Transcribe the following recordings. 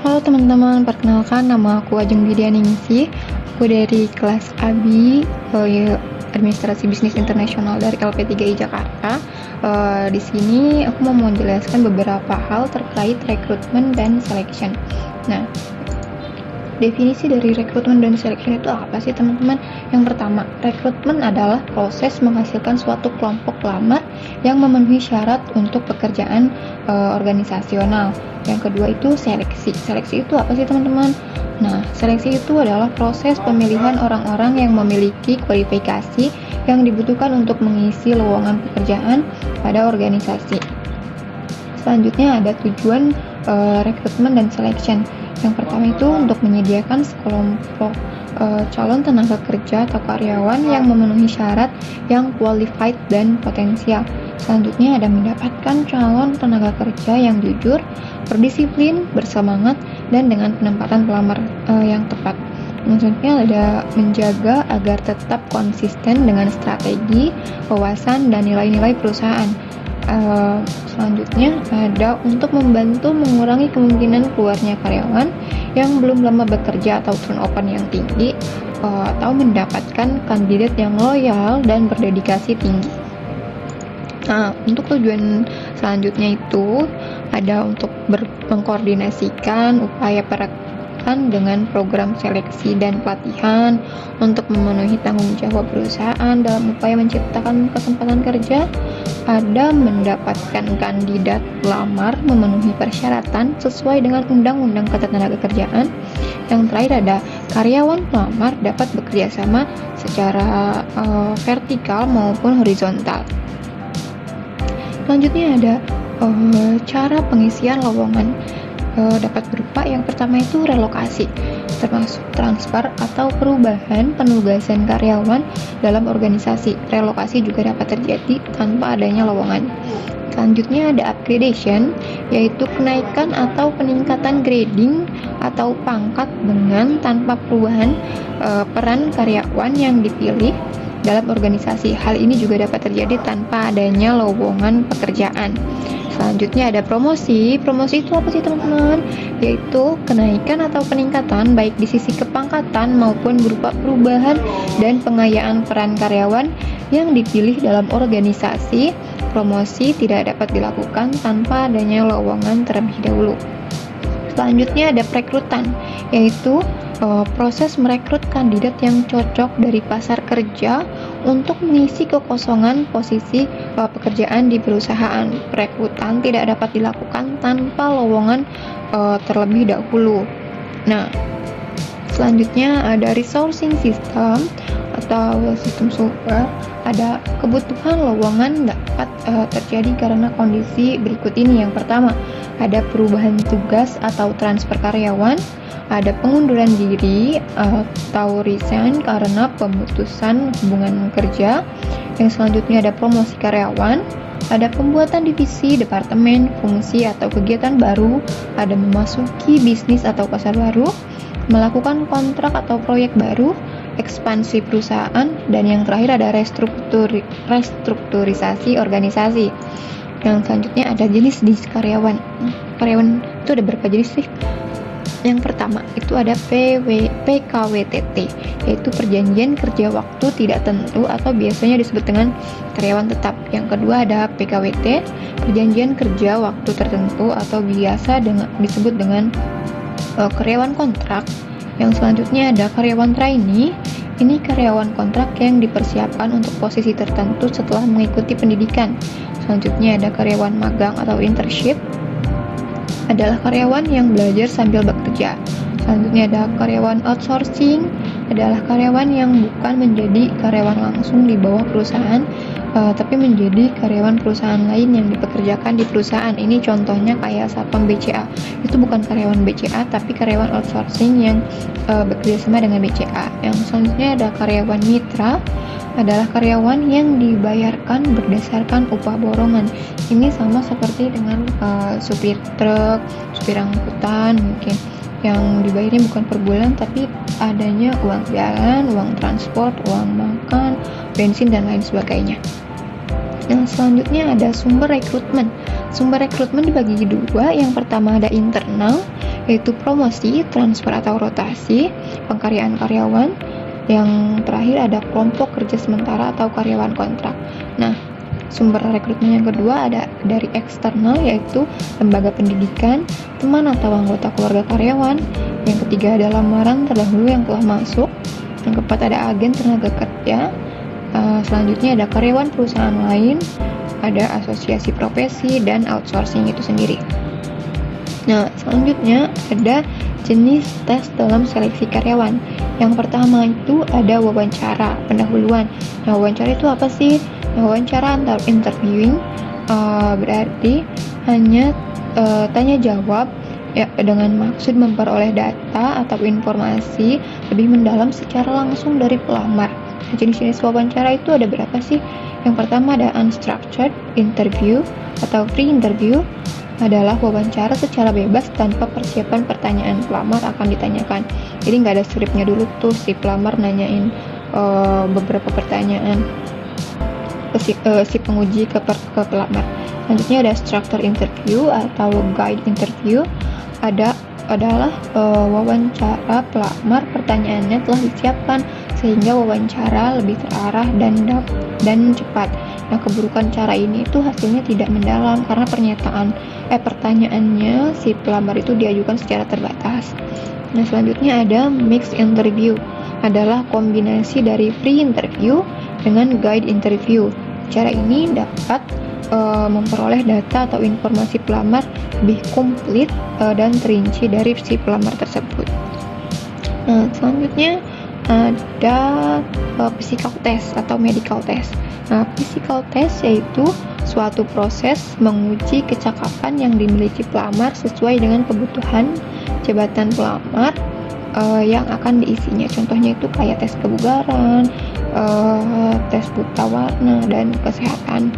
Halo teman-teman, perkenalkan nama aku Ajeng Widianingsih. Aku dari kelas AB Administrasi Bisnis Internasional dari LP3I Jakarta. Di sini aku mau menjelaskan beberapa hal terkait rekrutmen dan selection. Nah, definisi dari rekrutmen dan selection itu apa sih teman-teman? Yang pertama, rekrutmen adalah proses menghasilkan suatu kelompok pelamar yang memenuhi syarat untuk pekerjaan organisasional. Yang kedua itu seleksi. Seleksi itu apa sih teman-teman? Nah, seleksi itu adalah proses pemilihan orang-orang yang memiliki kualifikasi yang dibutuhkan untuk mengisi lowongan pekerjaan pada organisasi. Selanjutnya ada tujuan rekrutmen dan selection. Yang pertama itu untuk menyediakan sekelompok calon tenaga kerja atau karyawan yang memenuhi syarat yang qualified dan potensial. Selanjutnya ada mendapatkan calon tenaga kerja yang jujur, berdisiplin, bersemangat, dan dengan penempatan pelamar yang tepat. Selanjutnya ada menjaga agar tetap konsisten dengan strategi, wawasan, dan nilai-nilai perusahaan. Selanjutnya ada untuk membantu mengurangi kemungkinan keluarnya karyawan yang belum lama bekerja atau turnover yang tinggi, atau mendapatkan kandidat yang loyal dan berdedikasi tinggi. Nah, untuk tujuan selanjutnya itu ada untuk mengkoordinasikan upaya perekrutan dengan program seleksi dan pelatihan untuk memenuhi tanggung jawab perusahaan dalam upaya menciptakan kesempatan kerja. Ada mendapatkan kandidat pelamar memenuhi persyaratan sesuai dengan Undang-Undang Ketenagakerjaan. Yang terakhir ada karyawan pelamar dapat bekerja sama secara vertikal maupun horizontal. Selanjutnya ada cara pengisian lowongan dapat berupa yang pertama itu relokasi, termasuk transfer atau perubahan penugasan karyawan dalam organisasi. Relokasi juga dapat terjadi tanpa adanya lowongan. Selanjutnya ada upgradation, yaitu kenaikan atau peningkatan grading atau pangkat dengan tanpa perubahan peran karyawan yang dipilih dalam organisasi. Hal ini juga dapat terjadi tanpa adanya lowongan pekerjaan. Selanjutnya ada promosi. Promosi itu apa sih teman-teman? Yaitu kenaikan atau peningkatan baik di sisi kepangkatan maupun berupa perubahan dan pengayaan peran karyawan yang dipilih dalam organisasi. Promosi tidak dapat dilakukan tanpa adanya lowongan terlebih dahulu. Selanjutnya ada perekrutan, yaitu proses merekrut kandidat yang cocok dari pasar kerja untuk mengisi kekosongan posisi pekerjaan di perusahaan. Perekrutan tidak dapat dilakukan tanpa lowongan terlebih dahulu. Nah, selanjutnya ada resourcing system atau sistem super. Ada kebutuhan lowongan dapat terjadi karena kondisi berikut ini. Yang pertama, ada perubahan tugas atau transfer karyawan, ada pengunduran diri atau resign karena pemutusan hubungan kerja. Yang selanjutnya ada promosi karyawan, ada pembuatan divisi, departemen, fungsi atau kegiatan baru, ada memasuki bisnis atau pasar baru, melakukan kontrak atau proyek baru, ekspansi perusahaan, dan yang terakhir ada restrukturisasi organisasi. Yang selanjutnya ada jenis karyawan. Karyawan itu ada berapa jenis sih? Yang pertama itu ada PKWTT, yaitu perjanjian kerja waktu tidak tentu atau biasanya disebut dengan karyawan tetap. Yang kedua ada PKWT, perjanjian kerja waktu tertentu atau biasa disebut dengan karyawan kontrak. Yang selanjutnya ada karyawan trainee. Ini karyawan kontrak yang dipersiapkan untuk posisi tertentu setelah mengikuti pendidikan. Selanjutnya ada karyawan magang atau internship, adalah karyawan yang belajar sambil bekerja. Selanjutnya ada karyawan outsourcing, adalah karyawan yang bukan menjadi karyawan langsung di bawah perusahaan, tapi menjadi karyawan perusahaan lain yang dipekerjakan di perusahaan. Ini contohnya kayak satpam BCA. Itu bukan karyawan BCA, tapi karyawan outsourcing yang bekerja sama dengan BCA. Yang selanjutnya ada karyawan mitra, adalah karyawan yang dibayarkan berdasarkan upah borongan. Ini sama seperti dengan supir truk, supir angkutan mungkin, yang dibayarnya bukan per bulan tapi adanya uang jalan, uang transport, uang makan, bensin dan lain sebagainya. Yang selanjutnya ada sumber rekrutmen. Sumber rekrutmen dibagi dua. Yang pertama ada internal, yaitu promosi, transfer atau rotasi, pengkaryaan karyawan. Yang terakhir ada kelompok kerja sementara atau karyawan kontrak. Nah, sumber rekrutmen yang kedua ada dari eksternal, yaitu lembaga pendidikan, teman atau anggota keluarga karyawan. Yang ketiga ada lamaran terdahulu yang telah masuk. Yang keempat ada agen tenaga kerja. Selanjutnya ada karyawan perusahaan lain, ada asosiasi profesi, dan outsourcing itu sendiri. Nah, selanjutnya ada jenis tes dalam seleksi karyawan. Yang pertama itu ada wawancara pendahuluan. Nah, wawancara itu apa sih? Nah, wawancara atau interviewing berarti hanya tanya jawab ya, dengan maksud memperoleh data atau informasi lebih mendalam secara langsung dari pelamar. Nah, jenis-jenis wawancara itu ada berapa sih? Yang pertama ada unstructured interview atau free interview, adalah wawancara secara bebas tanpa persiapan pertanyaan. Pelamar akan ditanyakan, jadi nggak ada skripnya dulu tuh si pelamar nanyain beberapa pertanyaan si penguji ke pelamar. Selanjutnya ada structured interview atau guide interview, adalah wawancara pelamar, pertanyaannya telah disiapkan sehingga wawancara lebih terarah dan cepat. Nah, keburukan cara ini itu hasilnya tidak mendalam karena pertanyaannya si pelamar itu diajukan secara terbatas. Nah, selanjutnya ada mixed interview, adalah kombinasi dari free interview dengan guide interview. Cara ini dapat memperoleh data atau informasi pelamar lebih komplit dan terinci dari si pelamar tersebut. Nah, selanjutnya ada physical test atau medical test. Nah, physical test yaitu suatu proses menguji kecakapan yang dimiliki pelamar sesuai dengan kebutuhan jabatan pelamar yang akan diisinya. Contohnya itu kayak tes kebugaran, tes buta warna, dan kesehatan.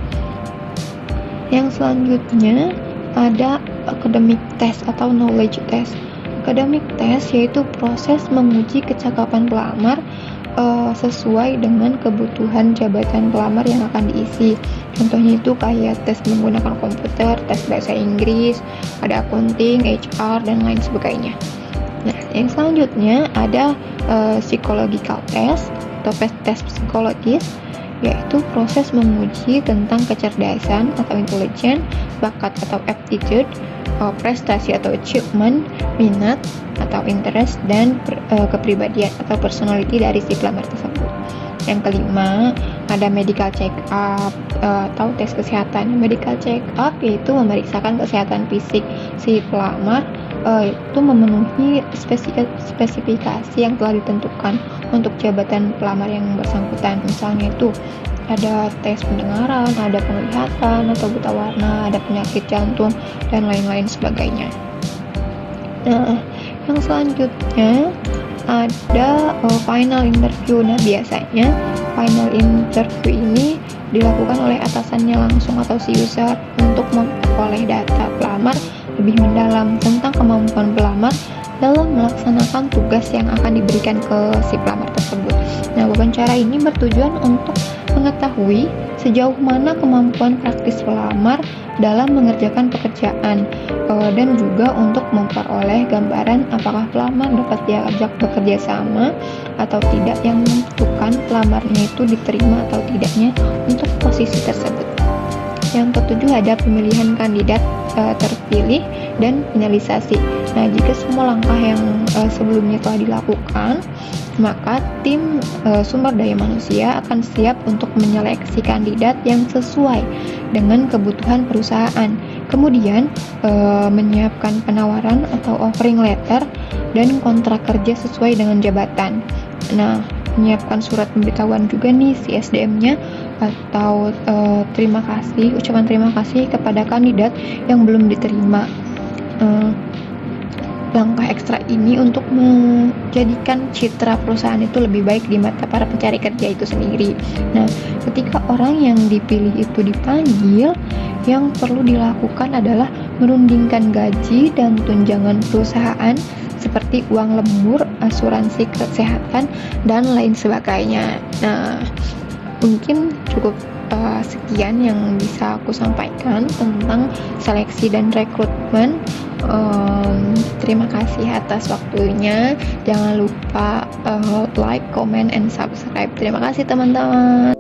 Yang selanjutnya ada academic test atau knowledge test. Academic test yaitu proses menguji kecakapan pelamar sesuai dengan kebutuhan jabatan pelamar yang akan diisi. Contohnya itu kayak tes menggunakan komputer, tes bahasa Inggris, ada accounting, HR, dan lain sebagainya. Nah, yang selanjutnya ada psychological test atau tes psikologis, yaitu proses menguji tentang kecerdasan atau intelligence, bakat atau aptitude, prestasi atau achievement, minat atau interest, dan kepribadian atau personality dari si pelamar tersebut. Yang kelima ada medical check up atau tes kesehatan. Medical check up yaitu memeriksakan kesehatan fisik si pelamar, itu memenuhi spesifikasi yang telah ditentukan untuk jabatan pelamar yang bersangkutan. Misalnya itu ada tes pendengaran, ada penglihatan atau buta warna, ada penyakit jantung, dan lain-lain sebagainya. Nah, yang selanjutnya ada final interview. Nah, biasanya final interview ini dilakukan oleh atasannya langsung atau si user untuk memperoleh data pelamar lebih mendalam tentang kemampuan pelamar dalam melaksanakan tugas yang akan diberikan ke si pelamar tersebut. Nah, wawancara ini bertujuan untuk mengetahui sejauh mana kemampuan praktis pelamar dalam mengerjakan pekerjaan, dan juga untuk memperoleh gambaran apakah pelamar dapat diajak bekerja sama atau tidak, yang menentukan pelamarnya itu diterima atau tidaknya untuk posisi tersebut. Yang ketujuh ada pemilihan kandidat terpilih dan finalisasi. Nah, jika semua langkah yang sebelumnya telah dilakukan, maka tim sumber daya manusia akan siap untuk menyeleksi kandidat yang sesuai dengan kebutuhan perusahaan. Kemudian menyiapkan penawaran atau offering letter dan kontrak kerja sesuai dengan jabatan. Nah, menyiapkan surat pemberitahuan juga nih si SDM-nya atau ucapan terima kasih kepada kandidat yang belum diterima. Langkah ekstra ini untuk menjadikan citra perusahaan itu lebih baik di mata para pencari kerja itu sendiri. Nah, ketika orang yang dipilih itu dipanggil, yang perlu dilakukan adalah merundingkan gaji dan tunjangan perusahaan seperti uang lembur, asuransi kesehatan, dan lain sebagainya. Nah, mungkin cukup sekian yang bisa aku sampaikan tentang seleksi dan rekrutmen. Terima kasih atas waktunya. Jangan lupa like, comment, and subscribe. Terima kasih teman-teman.